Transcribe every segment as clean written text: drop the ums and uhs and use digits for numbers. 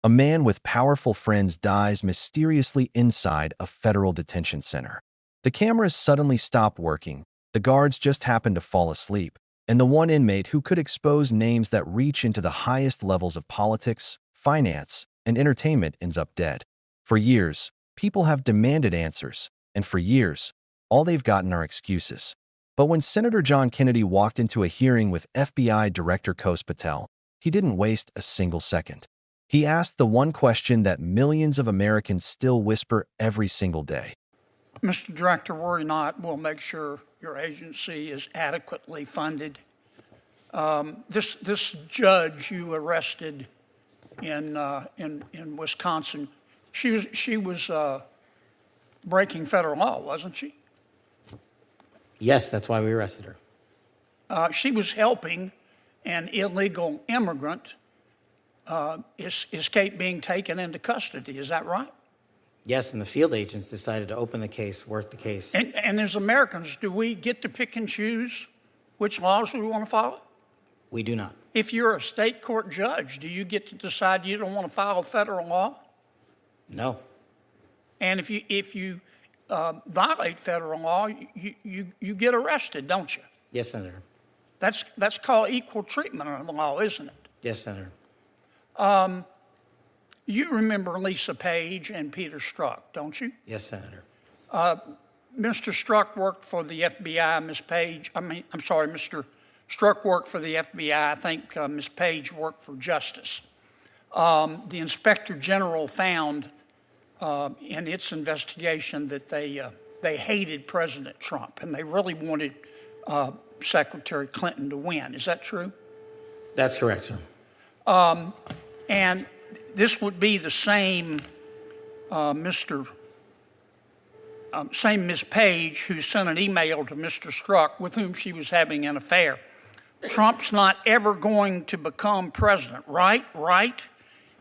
A man with powerful friends dies mysteriously inside a federal detention center. The cameras suddenly stop working, the guards just happen to fall asleep, and the one inmate who could expose names that reach into the highest levels of politics, finance, and entertainment ends up dead. For years, people have demanded answers, and for years, all they've gotten are excuses. But when Senator John Kennedy walked into a hearing with FBI Director Kash Patel, he didn't waste a single second. He asked the one question that millions of Americans still whisper every single day. Mr. Director, worry not. We'll make sure your agency is adequately funded. This judge you arrested in Wisconsin, she was breaking federal law, wasn't she? Yes, that's why we arrested her. She was helping an illegal immigrant escape being taken into custody. Is that right? Yes, and the field agents decided to open the case, work the case. And as Americans, do we get to pick and choose which laws we want to follow? We do not. If you're a state court judge, do you get to decide you don't want to follow federal law? No. And if you violate federal law, you get arrested, don't you? Yes, Senator. That's called equal treatment under the law, isn't it? Yes, Senator. You remember Lisa Page and Peter Strzok, don't you? Yes, Senator. Mr. Strzok worked for the FBI. Mr. Strzok worked for the FBI. I think Ms. Page worked for Justice. The Inspector General found in its investigation that they hated President Trump and they really wanted Secretary Clinton to win. Is that true? That's correct, sir. And this would be the same same Ms. Page who sent an email to Mr. Strzok with whom she was having an affair. Trump's not ever going to become president, right? Right?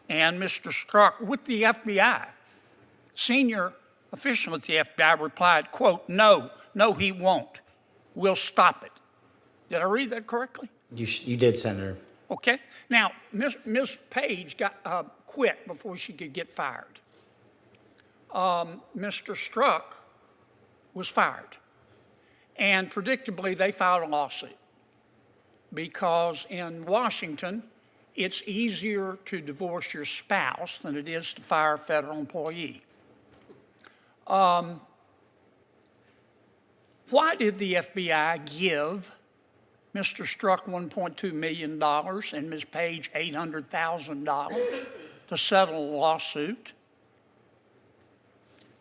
And Mr. Strzok with the FBI, senior official at the FBI replied, quote, no, he won't. We'll stop it. Did I read that correctly? You did, Senator. Okay. Now, Ms. Page quit before she could get fired. Mr. Strzok was fired. And predictably, they filed a lawsuit because in Washington, it's easier to divorce your spouse than it is to fire a federal employee. Why did the FBI give Mr. Strzok $1.2 million and Ms. Page $800,000 to settle a lawsuit?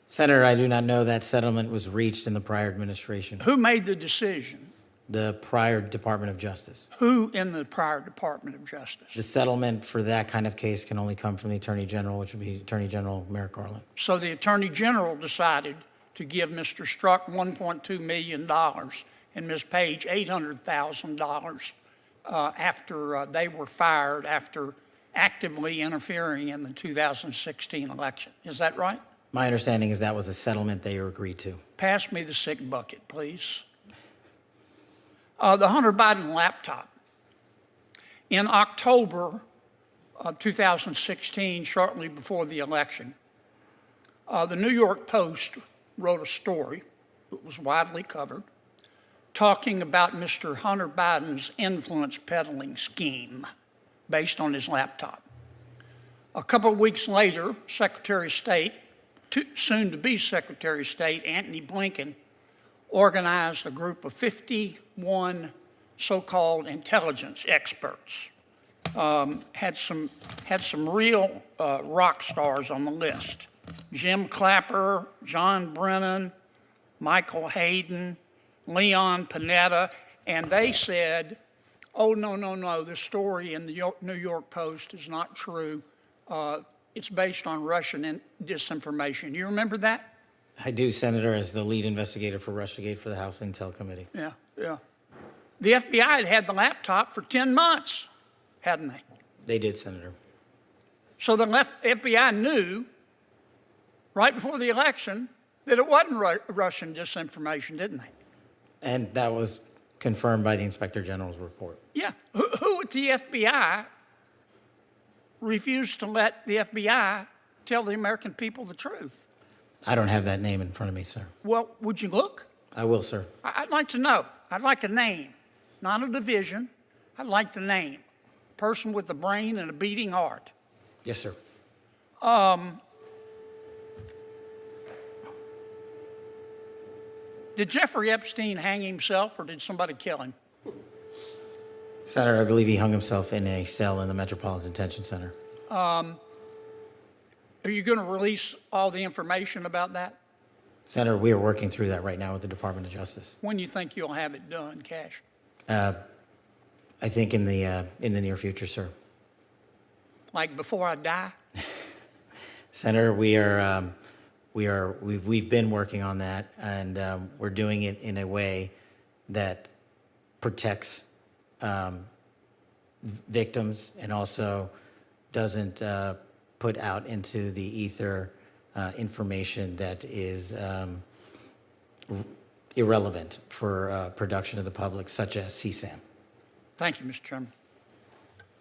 Senator, I do not know that settlement was reached in the prior administration. Who made the decision? The prior Department of Justice. Who in the prior Department of Justice? The settlement for that kind of case can only come from the Attorney General, which would be Attorney General Merrick Garland. So the Attorney General decided to give Mr. Strzok $1.2 million and Ms. Page $800,000 after they were fired after actively interfering in the 2016 election. Is that right? My understanding is that was a settlement they agreed to. Pass me the sick bucket, please. The Hunter Biden laptop. In October of 2016, shortly before the election, the New York Post wrote a story that was widely covered talking about Mr. Hunter Biden's influence peddling scheme based on his laptop. A couple of weeks later, Secretary of State, soon to be Secretary of State, Antony Blinken, organized a group of 51 so-called intelligence experts. Had some real rock stars on the list. Jim Clapper, John Brennan, Michael Hayden, Leon Panetta, and they said, oh, no, the story in the New York Post is not true. It's based on Russian disinformation. You remember that? I do, Senator, as the lead investigator for Russiagate for the House Intel Committee. Yeah. The FBI had the laptop for 10 months, hadn't they? They did, Senator. So the FBI knew right before the election that it wasn't Russian disinformation, didn't they? And that was confirmed by the Inspector General's report. Yeah. Who at the FBI refused to let the FBI tell the American people the truth. I don't have that name in front of me, sir. Well, would you look? I will, sir. I'd like to know. I'd like a name, not a division. I'd like the name. Person with a brain and a beating heart. Yes, sir. Did Jeffrey Epstein hang himself or did somebody kill him? Senator, I believe he hung himself in a cell in the Metropolitan Detention Center. Are you going to release all the information about that? Senator, we are working through that right now with the Department of Justice. When do you think you'll have it done, Kash? I think in the near future, sir. Like before I die? Senator, we've been working on that, and we're doing it in a way that protects victims and also doesn't put out into the ether information that is irrelevant for production of the public, such as CSAM. Thank you, Mr. Chairman.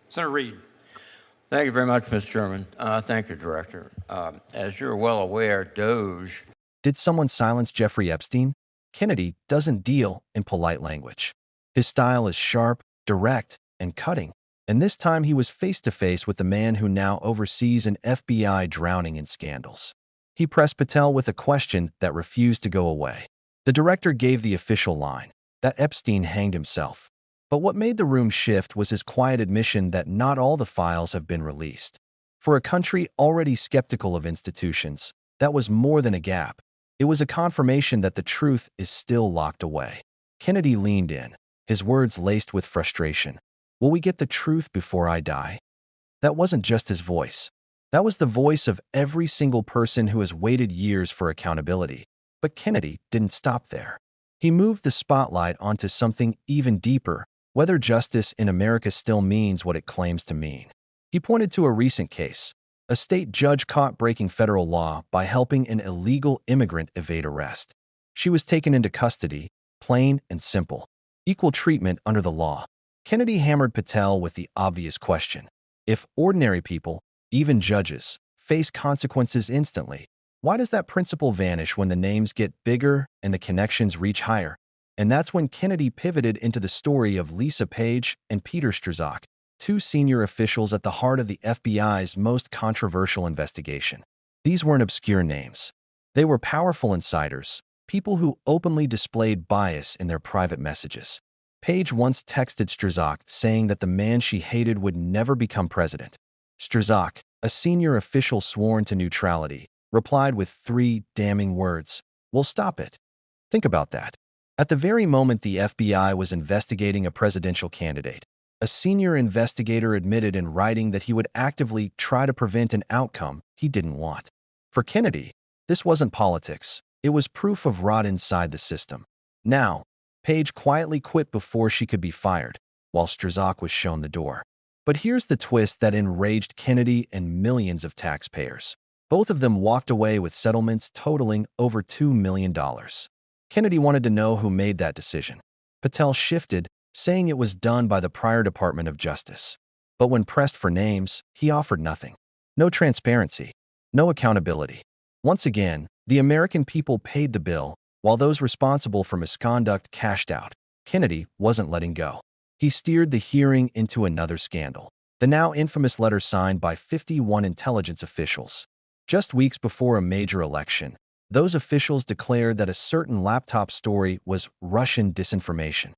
Senator Reid. Thank you very much, Mr. Chairman. Thank you, Director. As you're well aware, DOJ. Did someone silence Jeffrey Epstein? Kennedy doesn't deal in polite language. His style is sharp, direct, and cutting. And this time he was face-to-face with the man who now oversees an FBI drowning in scandals. He pressed Patel with a question that refused to go away. The director gave the official line, that Epstein hanged himself. But what made the room shift was his quiet admission that not all the files have been released. For a country already skeptical of institutions, that was more than a gap. It was a confirmation that the truth is still locked away. Kennedy leaned in, his words laced with frustration. Will we get the truth before I die? That wasn't just his voice. That was the voice of every single person who has waited years for accountability. But Kennedy didn't stop there. He moved the spotlight onto something even deeper, whether justice in America still means what it claims to mean. He pointed to a recent case, a state judge caught breaking federal law by helping an illegal immigrant evade arrest. She was taken into custody, plain and simple. Equal treatment under the law. Kennedy hammered Patel with the obvious question. If ordinary people, even judges, face consequences instantly, why does that principle vanish when the names get bigger and the connections reach higher? And that's when Kennedy pivoted into the story of Lisa Page and Peter Strzok, two senior officials at the heart of the FBI's most controversial investigation. These weren't obscure names. They were powerful insiders, people who openly displayed bias in their private messages. Page once texted Strzok saying that the man she hated would never become president. Strzok, a senior official sworn to neutrality, replied with 3 damning words, "We'll stop it." Think about that. At the very moment the FBI was investigating a presidential candidate, a senior investigator admitted in writing that he would actively try to prevent an outcome he didn't want. For Kennedy, this wasn't politics. It was proof of rot inside the system. Now, Page quietly quit before she could be fired, while Strzok was shown the door. But here's the twist that enraged Kennedy and millions of taxpayers. Both of them walked away with settlements totaling over $2 million. Kennedy wanted to know who made that decision. Patel shifted, saying it was done by the prior Department of Justice. But when pressed for names, he offered nothing. No transparency, no accountability. Once again, the American people paid the bill, while those responsible for misconduct cashed out. Kennedy wasn't letting go. He steered the hearing into another scandal, the now infamous letter signed by 51 intelligence officials. Just weeks before a major election, those officials declared that a certain laptop story was Russian disinformation.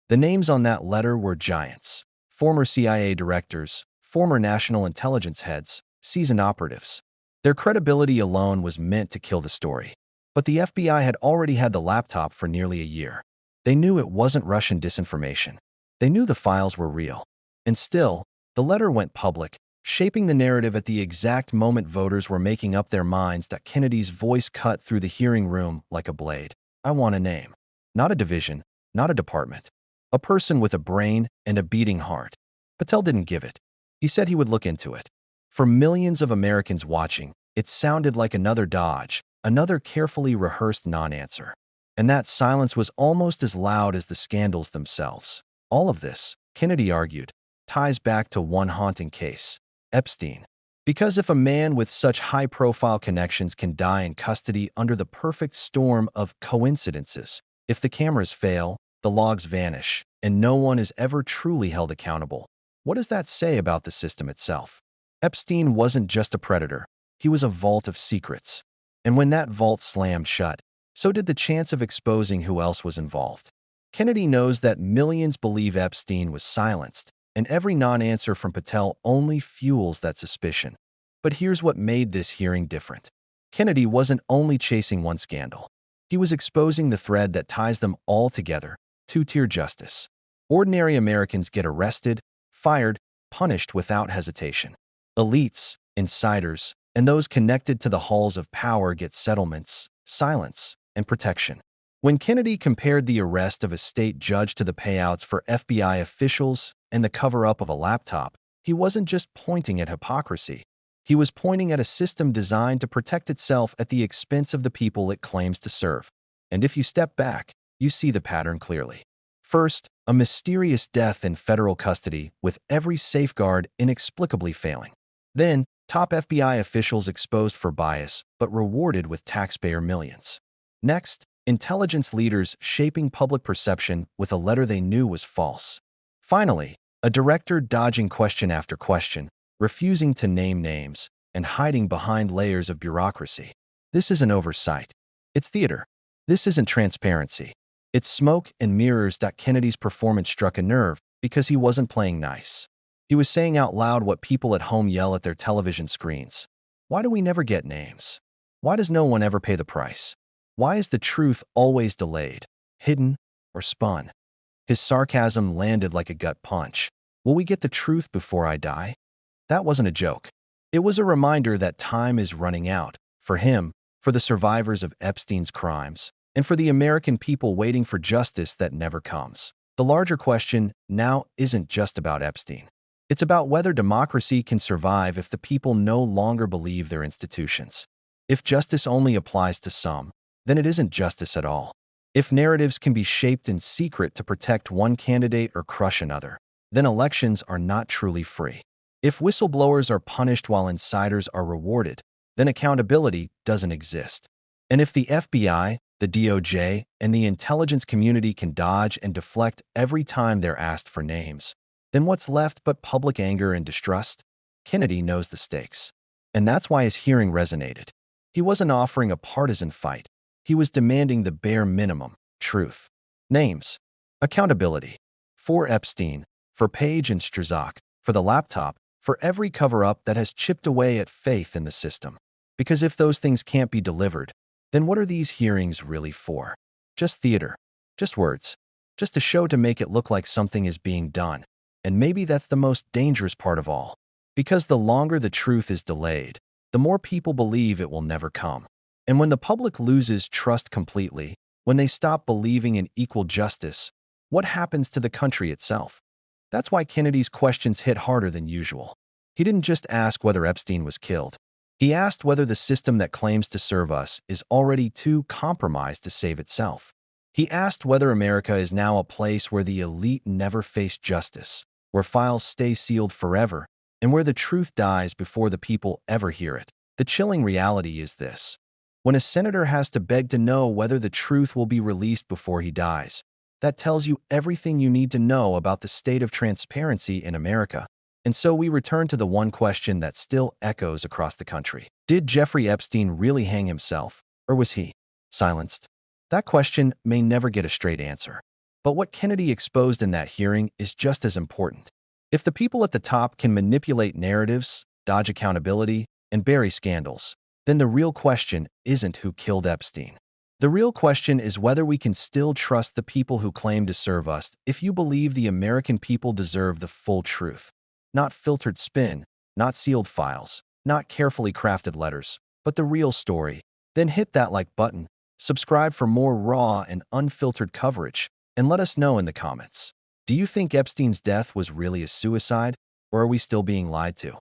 The names on that letter were giants, former CIA directors, former national intelligence heads, seasoned operatives. Their credibility alone was meant to kill the story. But the FBI had already had the laptop for nearly a year. They knew it wasn't Russian disinformation. They knew the files were real. And still, the letter went public, shaping the narrative at the exact moment voters were making up their minds that Kennedy's voice cut through the hearing room like a blade. I want a name. Not a division, not a department. A person with a brain and a beating heart. Patel didn't give it. He said he would look into it. For millions of Americans watching, it sounded like another dodge, another carefully rehearsed non-answer. And that silence was almost as loud as the scandals themselves. All of this, Kennedy argued, ties back to one haunting case. Epstein. Because if a man with such high-profile connections can die in custody under the perfect storm of coincidences, if the cameras fail, the logs vanish, and no one is ever truly held accountable, what does that say about the system itself? Epstein wasn't just a predator. He was a vault of secrets. And when that vault slammed shut, so did the chance of exposing who else was involved. Kennedy knows that millions believe Epstein was silenced, and every non-answer from Patel only fuels that suspicion. But here's what made this hearing different. Kennedy wasn't only chasing one scandal. He was exposing the thread that ties them all together, two-tier justice. Ordinary Americans get arrested, fired, punished without hesitation. Elites, insiders, and those connected to the halls of power get settlements, silence, and protection. When Kennedy compared the arrest of a state judge to the payouts for FBI officials and the cover-up of a laptop, he wasn't just pointing at hypocrisy. He was pointing at a system designed to protect itself at the expense of the people it claims to serve. And if you step back, you see the pattern clearly. First, a mysterious death in federal custody with every safeguard inexplicably failing. Then, top FBI officials exposed for bias but rewarded with taxpayer millions. Next, intelligence leaders shaping public perception with a letter they knew was false. Finally, a director dodging question after question, refusing to name names, and hiding behind layers of bureaucracy. This isn't oversight. It's theater. This isn't transparency. It's smoke and mirrors. Kennedy's performance struck a nerve because he wasn't playing nice. He was saying out loud what people at home yell at their television screens. Why do we never get names? Why does no one ever pay the price? Why is the truth always delayed, hidden, or spun? His sarcasm landed like a gut punch. Will we get the truth before I die? That wasn't a joke. It was a reminder that time is running out, for him, for the survivors of Epstein's crimes, and for the American people waiting for justice that never comes. The larger question now isn't just about Epstein. It's about whether democracy can survive if the people no longer believe their institutions. If justice only applies to some, then it isn't justice at all. If narratives can be shaped in secret to protect one candidate or crush another, then elections are not truly free. If whistleblowers are punished while insiders are rewarded, then accountability doesn't exist. And if the FBI, the DOJ, and the intelligence community can dodge and deflect every time they're asked for names, then what's left but public anger and distrust? Kennedy knows the stakes. And that's why his hearing resonated. He wasn't offering a partisan fight. He was demanding the bare minimum: truth. Names. Accountability. For Epstein, for Page and Strzok, for the laptop, for every cover-up that has chipped away at faith in the system. Because if those things can't be delivered, then what are these hearings really for? Just theater. Just words. Just a show to make it look like something is being done. And maybe that's the most dangerous part of all. Because the longer the truth is delayed, the more people believe it will never come. And when the public loses trust completely, when they stop believing in equal justice, what happens to the country itself? That's why Kennedy's questions hit harder than usual. He didn't just ask whether Epstein was killed. He asked whether the system that claims to serve us is already too compromised to save itself. He asked whether America is now a place where the elite never face justice, where files stay sealed forever, and where the truth dies before the people ever hear it. The chilling reality is this. When a senator has to beg to know whether the truth will be released before he dies, that tells you everything you need to know about the state of transparency in America. And so we return to the one question that still echoes across the country. Did Jeffrey Epstein really hang himself, or was he silenced? That question may never get a straight answer. But what Kennedy exposed in that hearing is just as important. If the people at the top can manipulate narratives, dodge accountability, and bury scandals, then the real question isn't who killed Epstein. The real question is whether we can still trust the people who claim to serve us if you believe the American people deserve the full truth. Not filtered spin, not sealed files, not carefully crafted letters, but the real story. Then hit that like button, subscribe for more raw and unfiltered coverage, and let us know in the comments. Do you think Epstein's death was really a suicide, or are we still being lied to?